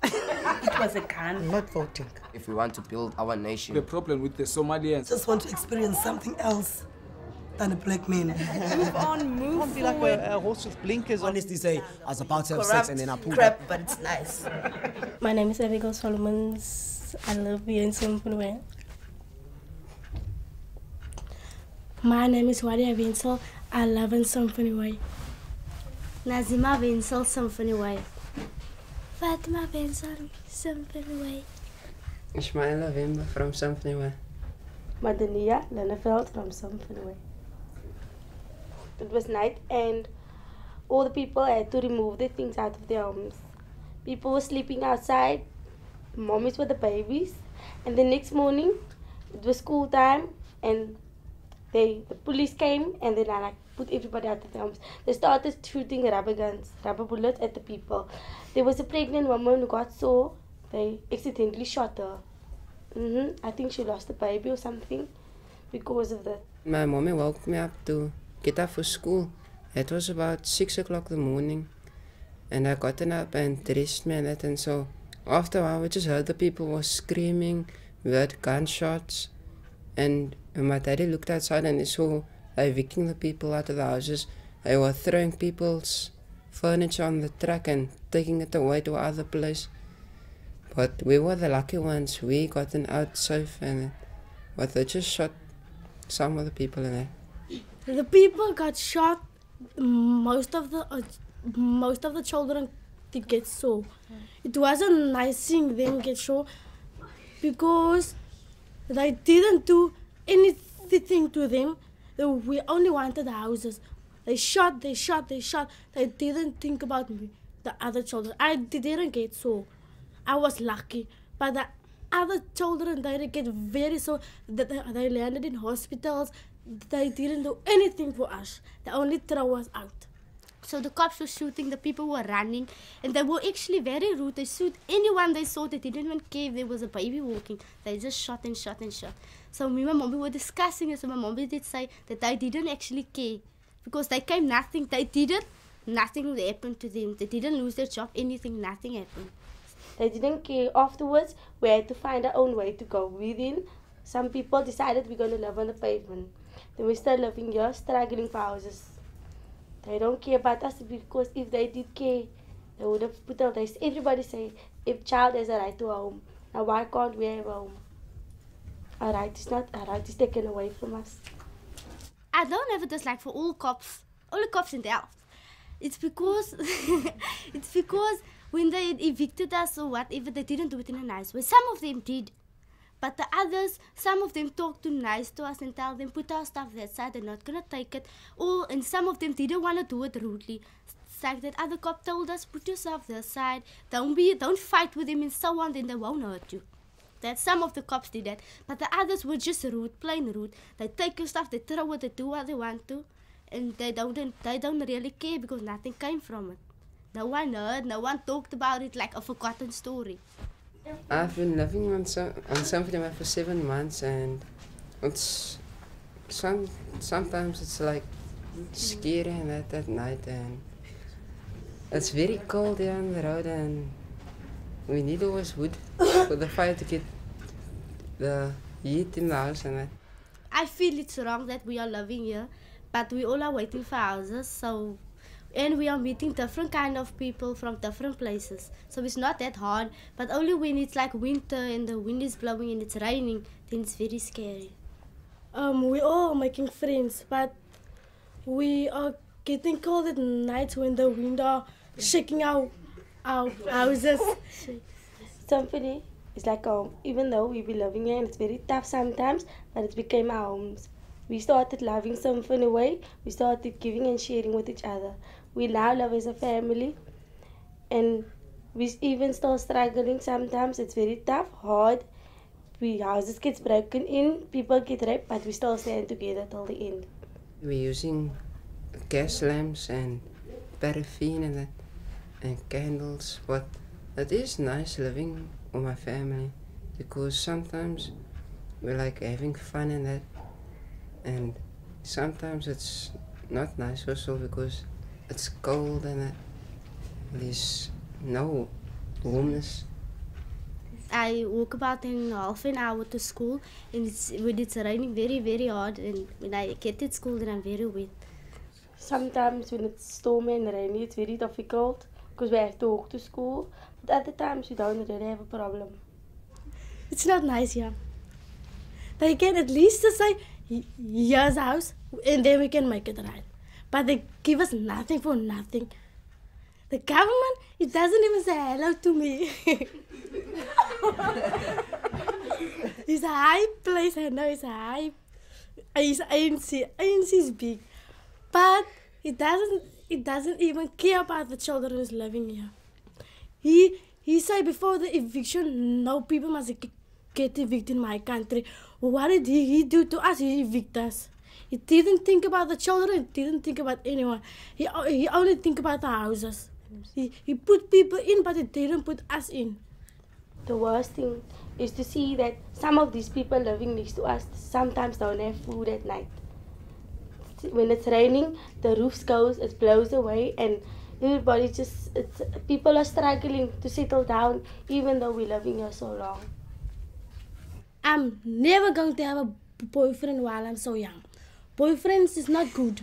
It was a gun. I'm not voting. If we want to build our nation. The problem with the Somalians. Just want to experience something else than a black man. Move on, move Can't be like a horse with blinkers on. Honestly say, I was about to have sex and then I pulled crap, up. but it's nice. My name is Abigail Solomons. I live here in Simply. My name is Wadia Vinsel. I live in Symphony Way. Nazeema Vinsel, Symphony Way. Fatima and Ishmael Miryam from Symphony Way. Madania Lenneveld from Symphony Way. It was night and all the people had to remove their things out of their homes. People were sleeping outside, mommies with the babies, and the next morning it was school time and the police came and then I put everybody out of their homes. They started shooting rubber guns, rubber bullets at the people. There was a pregnant woman who got sore. They accidentally shot her. I think she lost a baby or something because of that. My mommy woke me up to get up for school. It was about 6 o'clock in the morning. And I gotten up and dressed me and that. And so after a while we just heard the people were screaming. We heard gunshots. And my daddy looked outside and he saw they evicting the people out of the houses. They were throwing people's furniture on the truck and taking it away to other place. But we were the lucky ones. We gotten out safe, but they just shot some of the people in there. The people got shot. Most of the children did get sore. It wasn't nice seeing them get shot because they didn't do anything to them. We only wanted the houses. They shot. They didn't think about me, the other children. I didn't get sore. I was lucky. But the other children, they get very sore. They landed in hospitals. They didn't do anything for us. They only throw us out. So the cops were shooting, the people were running, and they were actually very rude. They shoot anyone they saw. They didn't even care if there was a baby walking. They just shot and shot and shot. So me and my mommy were discussing it. So my mommy did say that they didn't actually care because they came nothing. Nothing happened to them. They didn't lose their job, anything, nothing happened. They didn't care. Afterwards, we had to find our own way to go. Within, some people decided we're going to live on the pavement. Then we're still living here, struggling for houses. They don't care about us because if they did care, they would have put out this. Everybody say, if child has a right to a home, now why can't we have a home? Our right is taken away from us. I don't have a dislike for all the cops in the house. It's because when they evicted us or whatever, they didn't do it in a nice way. Some of them did. But the others, some of them talked too nice to us and tell them, put our stuff that side, they're not going to take it. And some of them didn't want to do it rudely. It's like that other cop told us, put yourself this side, don't fight with them and so on, then they won't hurt you. That some of the cops did that. But the others were just rude, plain rude. They take your stuff, they throw it, they do what they want to. And they don't really care because nothing came from it. No one heard, no one talked about it like a forgotten story. I've been living on Symphony Way for 7 months, and it's sometimes it's like scary and that at night, and it's very cold here on the road, and we need always wood for the fire to get the heat in the house and that. I feel it's wrong that we are living here, but we all are waiting for houses, and we are meeting different kind of people from different places. So it's not that hard, but only when it's like winter and the wind is blowing and it's raining, then it's very scary. We all are making friends, but we are getting cold at night when the wind are shaking our houses. Symphony is like home, even though we be living here and it's very tough sometimes, but it became our homes. We started loving Symphony Way. We started giving and sharing with each other. We now live as a family, and we even still struggling sometimes. It's very tough, hard. Houses get broken in, people get raped, but we still stand together till the end. We're using gas lamps and paraffin and that, and candles. But it is nice living with my family because sometimes we like having fun and that. And sometimes it's not nice also because it's cold and there's no warmness I walk about in half an hour to school, and when it's raining very, very hard, and when I get to school, then I'm very wet. Sometimes when it's stormy and rainy, it's very difficult because we have to walk to school. But other times, we don't really have a problem. It's not nice, yeah. They can at least just say, here's house, and then we can make it right. But they give us nothing for nothing. The government, it doesn't even say hello to me. It's a high place, I know it's a high. It's ANC. ANC is big. But it doesn't even care about the children who's living here. He said before the eviction, no people must get evicted in my country. What did he do to us? He evicted us. He didn't think about the children. He didn't think about anyone. He only think about the houses. He put people in, but he didn't put us in. The worst thing is to see that some of these people living next to us sometimes don't have food at night. When it's raining, the roofs goes, it blows away, and everybody people are struggling to settle down, even though we're living here so long. I'm never going to have a boyfriend while I'm so young. Boyfriends is not good.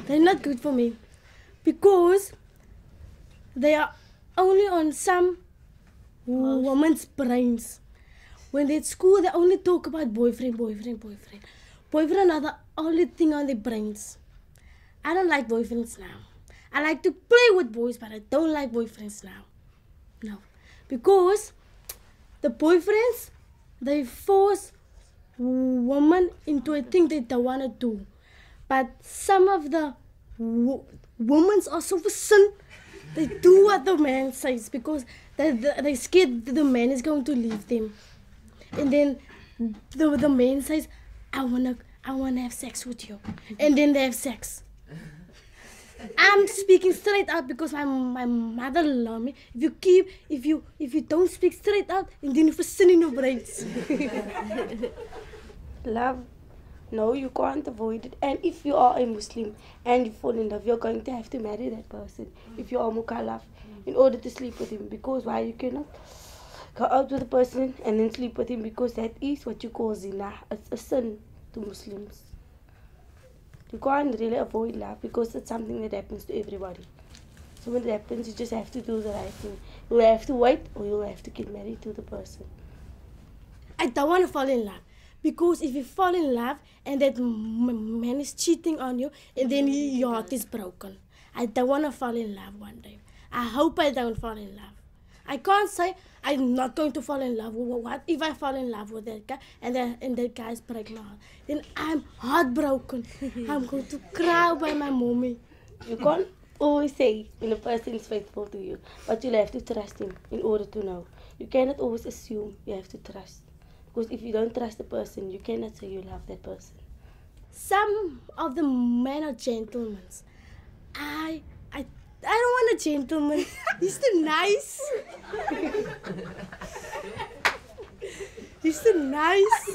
They're not good for me. Because they are only on some women's brains. When they're at school, they only talk about boyfriend. Boyfriend are the only thing on their brains. I don't like boyfriends now. I like to play with boys, but I don't like boyfriends now. No. Because the boyfriends, they force women into a thing they don't want to do. But some of the women are so sin. They do what the man says because they're scared the man is going to leave them. And then the man says, I wanna have sex with you. And then they have sex. I'm speaking straight out because my mother loved me. If you don't speak straight out, then you have sin in your brains. Love, no, you can't avoid it. And if you are a Muslim and you fall in love, you're going to have to marry that person. If you are mukallaf, in order to sleep with him. Because why? You cannot go out with a person and then sleep with him, because that is what you call zina. It's a sin to Muslims. You can't really avoid love because it's something that happens to everybody. So when it happens, you just have to do the right thing. You'll have to wait, or you'll have to get married to the person. I don't want to fall in love. Because if you fall in love and that man is cheating on you, and then your heart is broken. I don't want to fall in love one day. I hope I don't fall in love. I can't say I'm not going to fall in love. What if I fall in love with that guy and that guy's break my heart? Then I'm heartbroken. I'm going to cry by my mommy. You can't always say when a person is faithful to you, but you'll have to trust him in order to know. You cannot always assume, you have to trust. Because if you don't trust the person, you cannot say you love that person. Some of the men are gentlemen. I don't want a gentleman. He's too nice. He's too nice.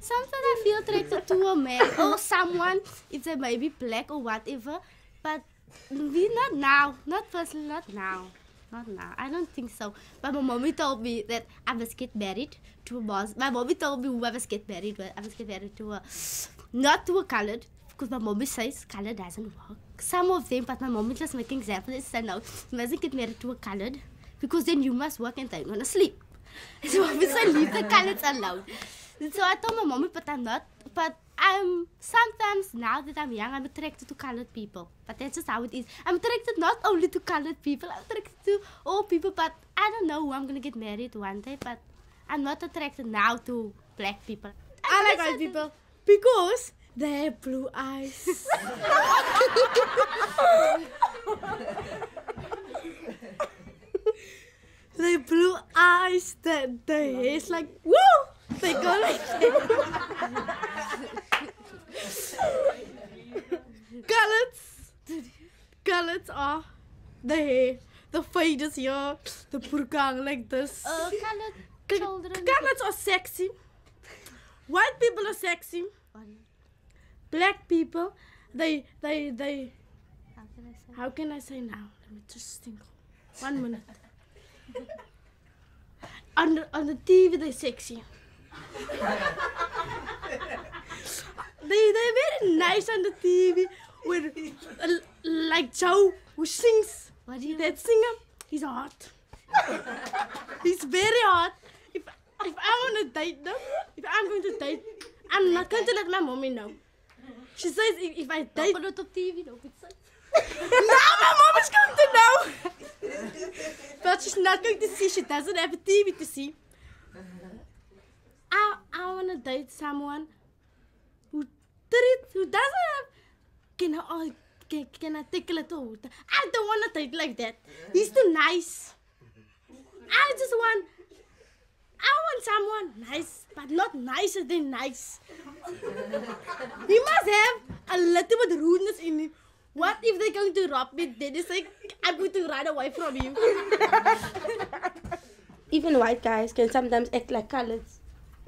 Sometimes I feel attracted to a man or someone, if they may be black or whatever, but not now. Not personally, not now. Not now. I don't think so. But my mommy told me that I must get married to a boss. My mommy told me I must get married. I must get married to a, not to a colored, because my mommy says color doesn't work. Some of them, but my mommy just making examples. She said no, you mustn't get married to a colored, because then you must work and they want to sleep. So mommy said leave the coloreds alone. So I told my mommy, but I'm not. But I'm sometimes, now that I'm young, I'm attracted to colored people. But that's just how it is. I'm attracted not only to colored people, I'm attracted to all people. But I don't know who I'm going to get married one day. But I'm not attracted now to black people. I like white people because they have blue eyes. They have blue eyes, the hair is like, woo! They go like Coloreds are the hair, the fade is here, the purgang like this. Colored children. Coloreds are sexy. White people are sexy. Black people, they can I say? How can I say now? Let me just think. 1 minute. on the TV, they're sexy. They're very nice on the TV. With like Joe, who sings. What do you That singer, he's hot. He's very hot. If I want to date them, if I'm going to date, I'm not going to let my mommy know. She says if I date... Put it on TV, no, Now my mom is going to know. But she's not going to see. She doesn't have a TV to see. I want to date someone who doesn't have... Can I take a little water? I don't want to date like that. He's too nice. I want someone nice, but not nicer than nice. He must have a little bit of rudeness in him. What if they're going to rob me? Then they say, I'm going to run away from you. Even white guys can sometimes act like coloreds.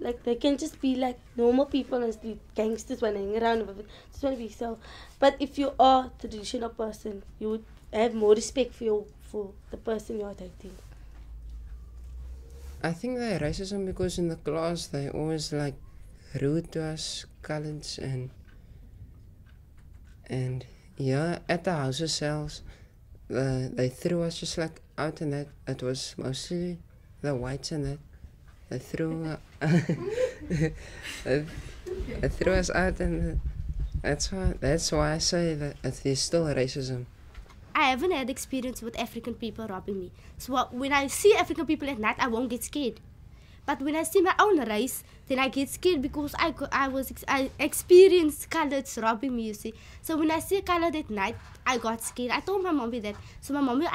Like they can just be like normal people and street gangsters when they hang around. Just want to be so. But if you are a traditional person, you would have more respect for the person you're dating. I think they're racism because in the class they always like rude to us coloreds and yeah, at the house ourselves they threw us just like out, and that it was mostly the whites and that they threw they threw us out, and that's why I say that there's still racism. I haven't had experience with African people robbing me. So when I see African people at night, I won't get scared. But when I see my own race, then I get scared because I experienced coloreds robbing me, you see. So when I see a colored at night, I got scared. I told my mommy that. So my mommy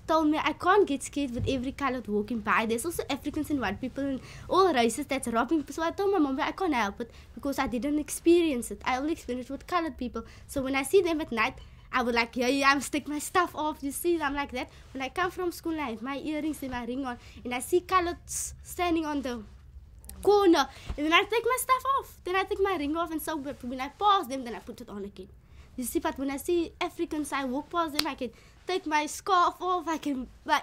told me I can't get scared with every colored walking by. There's also Africans and white people and all races that's robbing. So I told my mommy I can't help it because I didn't experience it. I only experienced it with colored people. So when I see them at night, I would like, yeah, I'm stick my stuff off, you see, I'm like that. When I come from school, I have my earrings and my ring on, and I see coloreds standing on the corner, and then I take my stuff off. Then I take my ring off, and so when I pass them, then I put it on again. You see, but when I see Africans, I walk past them, I can take my scarf off, my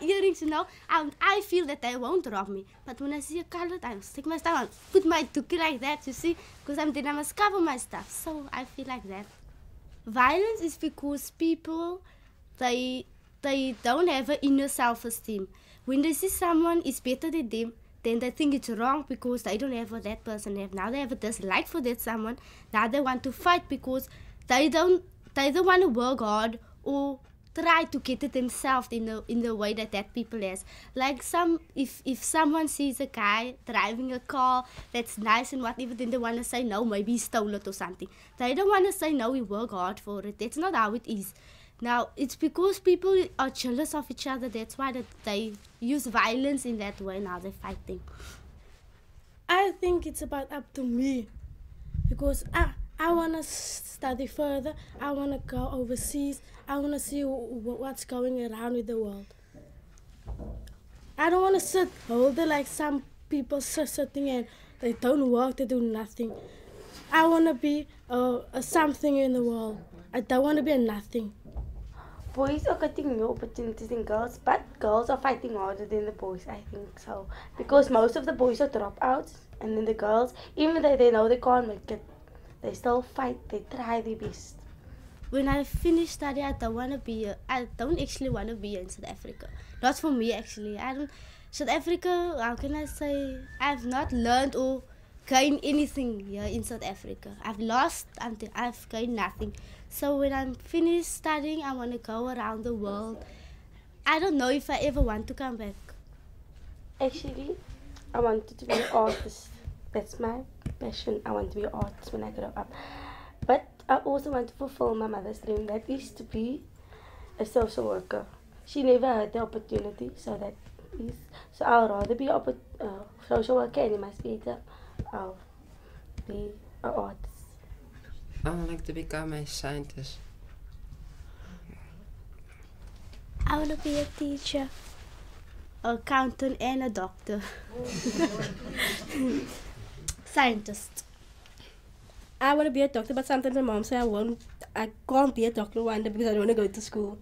earrings, you know, I feel that they won't rob me. But when I see a colored, I stick my stuff on, put my tuki like that, you see, because then I must cover my stuff, so I feel like that. Violence is because people, they don't have an inner self-esteem. When they see someone is better than them, then they think it's wrong because they don't have what that person have. Now they have a dislike for that someone. Now they want to fight because they don't want to work hard or try to get it themselves in the way that people has. Like if someone sees a guy driving a car that's nice and whatever, then they want to say no, maybe he stole it or something. They don't want to say no, we work hard for it. That's not how it is. Now it's because people are jealous of each other. That's why that they use violence in that way. Now they're fighting. I think it's about up to me because I want to study further. I want to go overseas. I want to see what's going around with the world. I don't want to sit older like some people sitting and they don't work, they do nothing. I want to be a something in the world. I don't want to be a nothing. Boys are getting more opportunities than girls, but girls are fighting harder than the boys, I think so. Because most of the boys are dropouts, and then the girls, even though they know they can't make it, they still fight, they try their best. When I finish study, I don't actually want to be in South Africa. Not for me, actually. South Africa, how can I say, I've not learned or gained anything here in South Africa. I've lost until I've gained nothing. So when I'm finished studying, I want to go around the world. I don't know if I ever want to come back. Actually, I wanted to be an artist. That's my passion. I want to be an artist when I grow up. But I also want to fulfill my mother's dream. That is to be a social worker. She never had the opportunity, so I'll rather be a social worker, and it must be I'll be an artist. I would like to become a scientist. I want to be a teacher, accountant, and a doctor. Scientist. I want to be a doctor, but sometimes my mom says I can't be a doctor one day because I don't want to go to school.